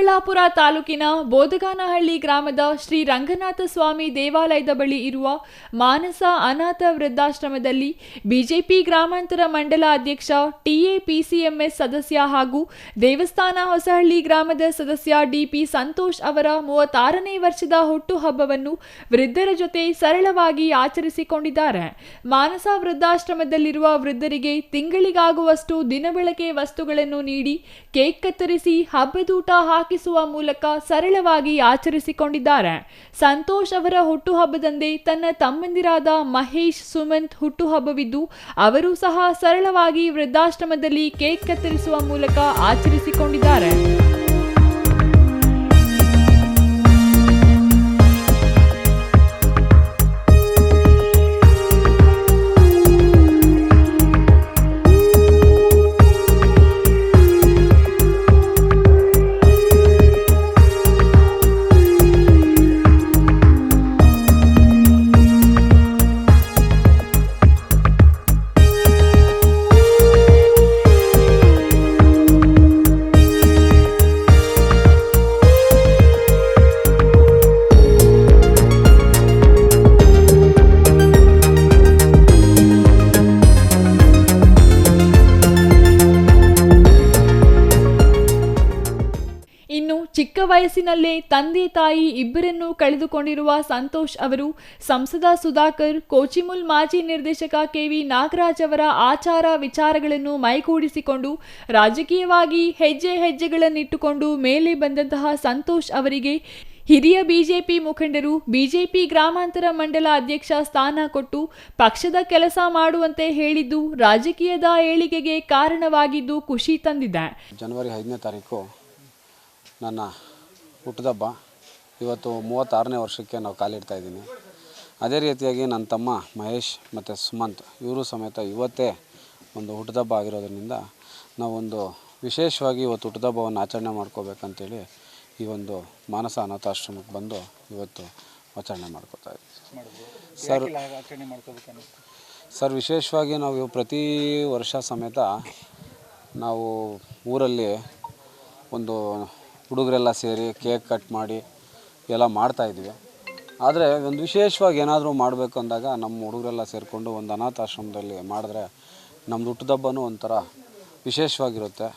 ಚಿಕ್ಕಬಳ್ಳಾಪುರ ತಾಲೂಕಿನ ಬೋದಗಾನಹಳ್ಳಿ ಗ್ರಾಮದ ಶ್ರೀ ರಂಗನಾಥ ಸ್ವಾಮಿ ದೇವಾಲಯದ ಬಳಿ ಇರುವ ಮಾನಸ ಅನಾಥ ವೃದ್ಧಾಶ್ರಮದಲ್ಲಿ ಬಿಜೆಪಿ ಗ್ರಾಮಾಂತರ ಮಂಡಲ ಅಧ್ಯಕ್ಷ ಟಿಎಪಿಸಿಎಂಎಸ್ ಸದಸ್ಯ ಹಾಗೂ ದೇವಸ್ಥಾನ ಹೊಸಹಳ್ಳಿ ಗ್ರಾಮದ ಸದಸ್ಯ ಡಿಪಿ ಸಂತೋಷ್ ಅವರ 36ನೇ ವರ್ಷದ ಹುಟ್ಟುಹಬ್ಬವನ್ನು ವೃದ್ಧರ ಜೊತೆ ಸರಳವಾಗಿ ಆಚರಿಸಿಕೊಂಡಿದ್ದಾರೆ. ಮಾನಸ ವೃದ್ಧಾಶ್ರಮದಲ್ಲಿರುವ ವೃದ್ಧರಿಗೆ ತಿಂಗಳಿಗಾಗುವಷ್ಟು ದಿನಬಳಕೆ ವಸ್ತುಗಳನ್ನು ನೀಡಿ ಕೇಕ್ ಕತ್ತರಿಸಿ ಹಬ್ಬದೂಟ ಹಾಕಿಸುವ ಮೂಲಕ ಸರಳವಾಗಿ ಆಚರಿಸಿಕೊಂಡಿದ್ದಾರೆ. ಸಂತೋಷ್ ಅವರ ಹುಟ್ಟುಹಬ್ಬದಂದೇ ತನ್ನ ತಮ್ಮಂದಿರಾದ ಮಹೇಶ್, ಸುಮಂತ್ ಹುಟ್ಟುಹಬ್ಬವಿದ್ದು ಅವರು ಸಹ ಸರಳವಾಗಿ ವೃದ್ಧಾಶ್ರಮದಲ್ಲಿ ಕೇಕ್ ಕತ್ತರಿಸುವ ಮೂಲಕ ಆಚರಿಸಿಕೊಂಡಿದ್ದಾರೆ. ಇನ್ನು ಚಿಕ್ಕ ವಯಸ್ಸಿನಲ್ಲೇ ತಂದೆ ತಾಯಿ ಇಬ್ಬರನ್ನು ಕಳೆದುಕೊಂಡಿರುವ ಸಂತೋಷ್ ಅವರು ಸಂಸದ ಸುಧಾಕರ್, ಕೋಚಿಮುಲ್ ಮಾಜಿ ನಿರ್ದೇಶಕ ಕೆವಿ ನಾಗರಾಜ್ ಅವರ ಆಚಾರ ವಿಚಾರಗಳನ್ನು ಮೈಗೂಡಿಸಿಕೊಂಡು ರಾಜಕೀಯವಾಗಿ ಹೆಜ್ಜೆಗಳನ್ನಿಟ್ಟುಕೊಂಡು ಮೇಲೆ ಬಂದಂತಹ ಸಂತೋಷ್ ಅವರಿಗೆ ಹಿರಿಯ ಬಿಜೆಪಿ ಮುಖಂಡರು ಬಿಜೆಪಿ ಗ್ರಾಮಾಂತರ ಮಂಡಲ ಅಧ್ಯಕ್ಷ ಸ್ಥಾನ ಕೊಟ್ಟು ಪಕ್ಷದ ಕೆಲಸ ಮಾಡುವಂತೆ ಹೇಳಿದ್ದು ರಾಜಕೀಯದ ಏಳಿಗೆಗೆ ಕಾರಣವಾಗಿದ್ದು ಖುಷಿ ತಂದಿದೆ. ಜನವರಿ 5ನೇ ತಾರೀಕು ನನ್ನ ಹುಟ್ಟಿದಬ್ಬ. ಇವತ್ತು 36ನೇ ವರ್ಷಕ್ಕೆ ನಾವು ಕಾಲಿಡ್ತಾ ಇದ್ದೀನಿ. ಅದೇ ರೀತಿಯಾಗಿ ನನ್ನ ತಮ್ಮ ಮಹೇಶ್ ಮತ್ತು ಸುಮಂತ್ ಇವರು ಸಮೇತ ಇವತ್ತೇ ಒಂದು ಹುಟ್ಟಿದಬ್ಬ ಆಗಿರೋದ್ರಿಂದ ನಾವೊಂದು ವಿಶೇಷವಾಗಿ ಇವತ್ತು ಹುಟ್ಟಿದಬ್ಬವನ್ನು ಆಚರಣೆ ಮಾಡ್ಕೋಬೇಕಂತೇಳಿ ಈ ಒಂದು ಮಾನಸ ಅನಾಥಾಶ್ರಮಕ್ಕೆ ಬಂದು ಇವತ್ತು ಆಚರಣೆ ಮಾಡ್ಕೋತಾ ಇದ್ದೀವಿ. ಸರ್ ವಿಶೇಷವಾಗಿ ನಾವು ಪ್ರತಿ ವರ್ಷ ಸಮೇತ ನಾವು ಊರಲ್ಲಿ ಒಂದು ಹುಡುಗರೆಲ್ಲ ಸೇರಿ ಕೇಕ್ ಕಟ್ ಮಾಡಿ ಎಲ್ಲ ಮಾಡ್ತಾಯಿದ್ವಿ. ಆದರೆ ಒಂದು ವಿಶೇಷವಾಗಿ ಏನಾದರೂ ಮಾಡಬೇಕು ಅಂದಾಗ ನಮ್ಮ ಹುಡುಗರೆಲ್ಲ ಸೇರಿಕೊಂಡು ಒಂದು ಅನಾಥಾಶ್ರಮದಲ್ಲಿ ಮಾಡಿದ್ರೆ ನಮ್ಮದು ಹುಟ್ಟಿದಬ್ಬನೂ ಒಂಥರ ವಿಶೇಷವಾಗಿರುತ್ತೆ,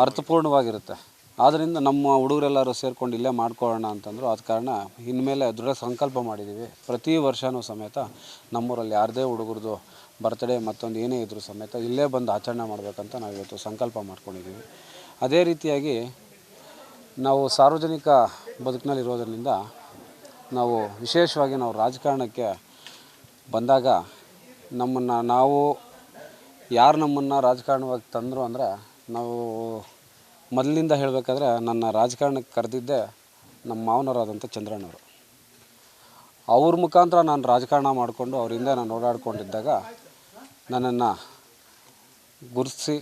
ಅರ್ಥಪೂರ್ಣವಾಗಿರುತ್ತೆ. ಆದ್ದರಿಂದ ನಮ್ಮ ಹುಡುಗರೆಲ್ಲರೂ ಸೇರಿಕೊಂಡು ಇಲ್ಲೇ ಮಾಡ್ಕೊಳ್ಳೋಣ ಅಂತಂದರು. ಆದ ಕಾರಣ ಇನ್ಮೇಲೆ ದೃಢ ಸಂಕಲ್ಪ ಮಾಡಿದ್ದೀವಿ. ಪ್ರತಿ ವರ್ಷವೂ ಸಮೇತ ನಮ್ಮೂರಲ್ಲಿ ಯಾರದೇ ಹುಡುಗರದು ಬರ್ತ್ಡೇ ಮತ್ತೊಂದು ಏನೇ ಇದ್ದರೂ ಸಮೇತ ಇಲ್ಲೇ ಬಂದು ಆಚರಣೆ ಮಾಡಬೇಕಂತ ನಾವು ಇವತ್ತು ಸಂಕಲ್ಪ ಮಾಡ್ಕೊಂಡಿದ್ದೀವಿ. ಅದೇ ರೀತಿಯಾಗಿ ನಾವು ಸಾರ್ವಜನಿಕ ಬದುಕಿನಲ್ಲಿರೋದ್ರಿಂದ ನಾವು ವಿಶೇಷವಾಗಿ ನಾವು ರಾಜಕಾರಣಕ್ಕೆ ಬಂದಾಗ ನಾವು ಯಾರು ನಮ್ಮನ್ನು ರಾಜಕಾರಣವಾಗಿ ತಂದರು ಅಂದರೆ ನಾವು ಮೊದಲಿಂದ ಹೇಳಬೇಕಾದ್ರೆ ನನ್ನ ರಾಜಕಾರಣಕ್ಕೆ ಕರೆದಿದ್ದೆ ನಮ್ಮ ಮಾವನವರಾದಂಥ ಚಂದ್ರಣ್ಣವರು. ಅವ್ರ ಮುಖಾಂತರ ನಾನು ರಾಜಕಾರಣ ಮಾಡಿಕೊಂಡು ಅವರಿಂದ ನಾನು ಓಡಾಡ್ಕೊಂಡಿದ್ದಾಗ ನನ್ನನ್ನು ಗುರುತಿಸಿ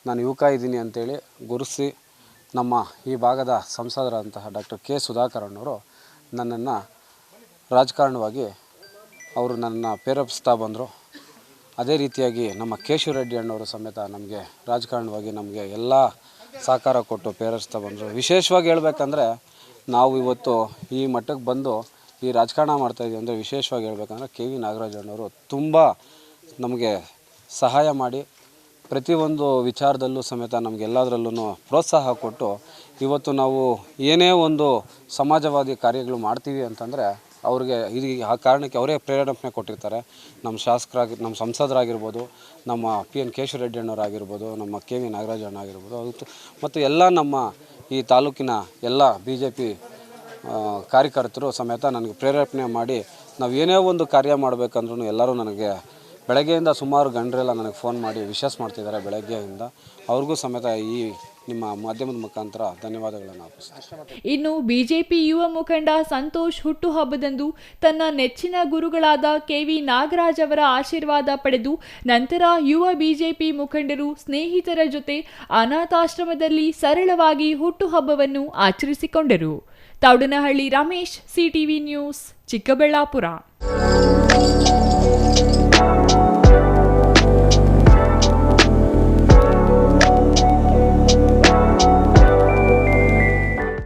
ನಾನು ಯುವಕ ಇದ್ದೀನಿ ಅಂತೇಳಿ ಗುರುತಿಸಿ ನಮ್ಮ ಈ ಭಾಗದ ಸಂಸದರಾದಂತಹ ಡಾಕ್ಟರ್ ಕೆ ಸುಧಾಕರಣ್ಣವರು ನನ್ನನ್ನು ರಾಜಕಾರಣವಾಗಿ ಅವರು ನನ್ನನ್ನು ಪ್ರೇರೇಪಿಸ್ತಾ ಬಂದರು. ಅದೇ ರೀತಿಯಾಗಿ ನಮ್ಮ ಕೇಶವ ರೆಡ್ಡಿ ಅಣ್ಣವರು ಸಮೇತ ನಮಗೆ ರಾಜಕಾರಣವಾಗಿ ನಮಗೆ ಎಲ್ಲ ಸಹಕಾರ ಕೊಟ್ಟು ಪ್ರೇರೇಪಿಸ್ತಾ ಬಂದರು. ವಿಶೇಷವಾಗಿ ಹೇಳಬೇಕಂದ್ರೆ ನಾವು ಇವತ್ತು ಈ ಮಟ್ಟಕ್ಕೆ ಬಂದು ಈ ರಾಜಕಾರಣ ಮಾಡ್ತಾಯಿದ್ದೀವಿ ಅಂದರೆ ವಿಶೇಷವಾಗಿ ಹೇಳಬೇಕಂದ್ರೆ ಕೆ ವಿ ನಾಗರಾಜ್ ಅಣ್ಣವರು ತುಂಬ ನಮಗೆ ಸಹಾಯ ಮಾಡಿ ಪ್ರತಿಯೊಂದು ವಿಚಾರದಲ್ಲೂ ಸಮೇತ ನಮಗೆಲ್ಲದರಲ್ಲೂ ಪ್ರೋತ್ಸಾಹ ಕೊಟ್ಟು ಇವತ್ತು ನಾವು ಏನೇ ಒಂದು ಸಮಾಜವಾದಿ ಕಾರ್ಯಗಳು ಮಾಡ್ತೀವಿ ಅಂತಂದರೆ ಅವ್ರಿಗೆ ಆ ಕಾರಣಕ್ಕೆ ಅವರೇ ಪ್ರೇರಣೆ ಕೊಟ್ಟಿರ್ತಾರೆ. ನಮ್ಮ ಶಾಸಕರಾಗಿ ನಮ್ಮ ಸಂಸದರಾಗಿರ್ಬೋದು, ನಮ್ಮ PN ಕೇಶವ ರೆಡ್ಡಿ ಅಣ್ಣವರಾಗಿರ್ಬೋದು, ನಮ್ಮ KV ನಾಗರಾಜ್ ಅಣ್ಣ ಆಗಿರ್ಬೋದು, ಮತ್ತು ಎಲ್ಲ ನಮ್ಮ ಈ ತಾಲೂಕಿನ ಎಲ್ಲ BJP ಕಾರ್ಯಕರ್ತರು ಸಮೇತ ನನಗೆ ಪ್ರೇರೇಪಣೆ ಮಾಡಿ ನಾವು ಏನೇ ಒಂದು ಕಾರ್ಯ ಮಾಡಬೇಕಂದ್ರೂ ಎಲ್ಲರೂ ನನಗೆ ಬೆಳಗ್ಗೆಯಿಂದ ಸುಮಾರು ಗಂಡರೆಲ್ಲ ನನಗೆ ಫೋನ್ ಮಾಡಿ ವಿಶಸ್ ಮಾಡ್ತಿದ್ದಾರೆ. ಬೆಳಗ್ಗೆಯಿಂದ ಅವ್ರಿಗೂ ಸಮೇತ ಈ ನಿಮ್ಮ ಮಾಧ್ಯಮದ ಮುಖಾಂತರ ಧನ್ಯವಾದಗಳನ್ನು ಅರ್ಪಿಸ್ತೀನಿ. ಇನ್ನು ಬಿಜೆಪಿ ಯುವ ಮುಖಂಡ ಸಂತೋಷ್ ಹುಟ್ಟುಹಬ್ಬದಂದು ತನ್ನ ನೆಚ್ಚಿನ ಗುರುಗಳಾದ KV ನಾಗರಾಜ್ ಅವರ ಆಶೀರ್ವಾದ ಪಡೆದು ನಂತರ ಯುವ ಬಿಜೆಪಿ ಮುಖಂಡರು ಸ್ನೇಹಿತರ ಜೊತೆ ಅನಾಥಾಶ್ರಮದಲ್ಲಿ ಸರಳವಾಗಿ ಹುಟ್ಟುಹಬ್ಬವನ್ನು ಆಚರಿಸಿಕೊಂಡರು. Thoudanahalli Ramesh, CTV news, Chikkaballapur.